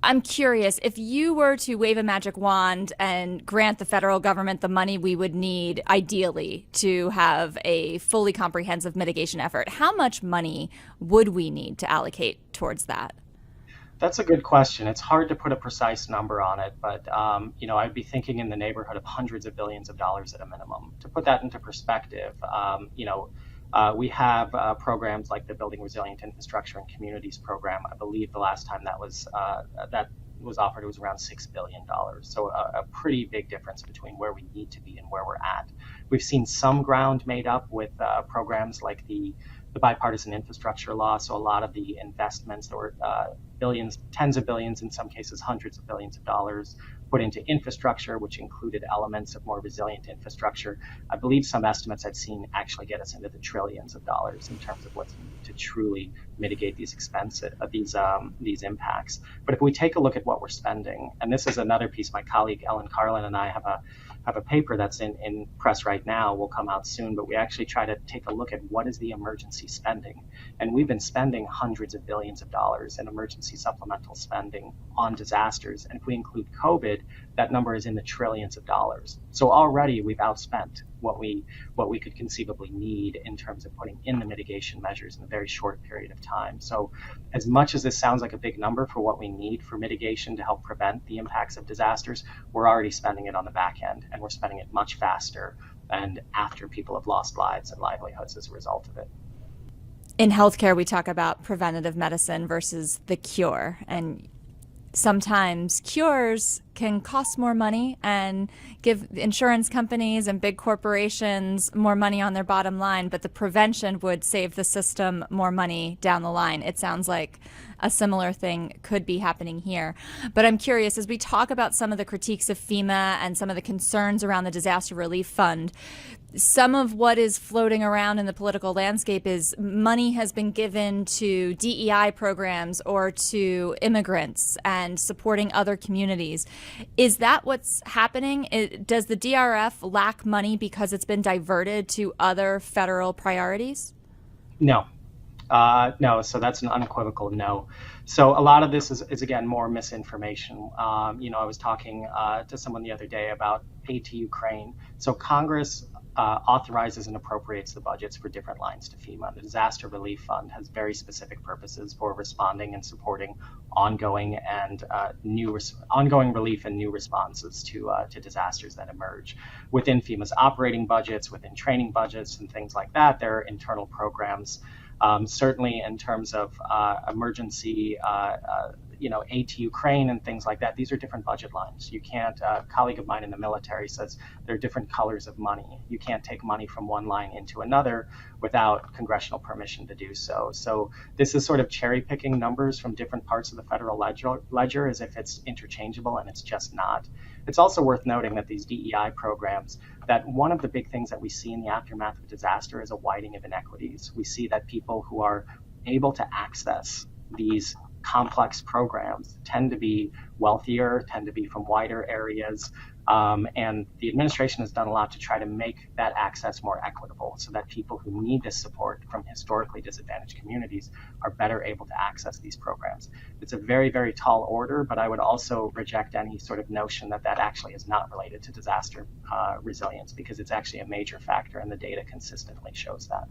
I'm curious, if you were to wave a magic wand and grant the federal government the money we would need ideally to have a fully comprehensive mitigation effort, how much money would we need to allocate towards that? That's a good question. It's hard to put a precise number on it, but I'd be thinking in the neighborhood of hundreds of billions of dollars at a minimum. To put that into perspective, we have programs like the Building Resilient Infrastructure and Communities program. I believe the last time that was offered, it was around $6 billion. So a pretty big difference between where we need to be and where we're at. We've seen some ground made up with programs like the bipartisan infrastructure law. So a lot of the investments that were billions, tens of billions, in some cases hundreds of billions of dollars put into infrastructure, which included elements of more resilient infrastructure. I believe some estimates I've seen actually get us into the trillions of dollars in terms of what's needed to truly mitigate these these impacts. But if we take a look at what we're spending, and this is another piece, my colleague Ellen Carlin and I have a paper that's in press right now, will come out soon, but we actually try to take a look at what is the emergency spending. And we've been spending hundreds of billions of dollars in emergency supplemental spending on disasters. And if we include COVID, that number is in the trillions of dollars. So already we've outspent what we could conceivably need in terms of putting in the mitigation measures in a very short period of time. So as much as this sounds like a big number for what we need for mitigation to help prevent the impacts of disasters, we're already spending it on the back end, and we're spending it much faster and after people have lost lives and livelihoods as a result of it. In healthcare, we talk about preventative medicine versus the cure. And sometimes cures can cost more money and give insurance companies and big corporations more money on their bottom line, but the prevention would save the system more money down the line. It sounds like a similar thing could be happening here. But I'm curious, as we talk about some of the critiques of FEMA and some of the concerns around the Disaster Relief Fund, some of what is floating around in the political landscape is money has been given to DEI programs or to immigrants and supporting other communities. Is that what's happening? Does the DRF lack money because it's been diverted to other federal priorities? No. No, so that's an unequivocal no. So a lot of this is again, more misinformation. I was talking to someone the other day about aid to Ukraine. So Congress authorizes and appropriates the budgets for different lines to FEMA. The Disaster Relief Fund has very specific purposes for responding and supporting ongoing relief and new responses to disasters that emerge. Within FEMA's operating budgets, within training budgets and things like that, there are internal programs. Certainly in terms of emergency, aid to Ukraine and things like that, these are different budget lines. You can't, a colleague of mine in the military says there are different colors of money. You can't take money from one line into another without congressional permission to do so. So this is sort of cherry picking numbers from different parts of the federal ledger as if it's interchangeable, and it's just not. It's also worth noting that these DEI programs, that one of the big things that we see in the aftermath of disaster is a widening of inequities. We see that people who are able to access these complex programs tend to be wealthier, tend to be from wider areas. And the administration has done a lot to try to make that access more equitable so that people who need this support from historically disadvantaged communities are better able to access these programs. It's a very, very tall order, but I would also reject any sort of notion that that actually is not related to disaster resilience, because it's actually a major factor and the data consistently shows that.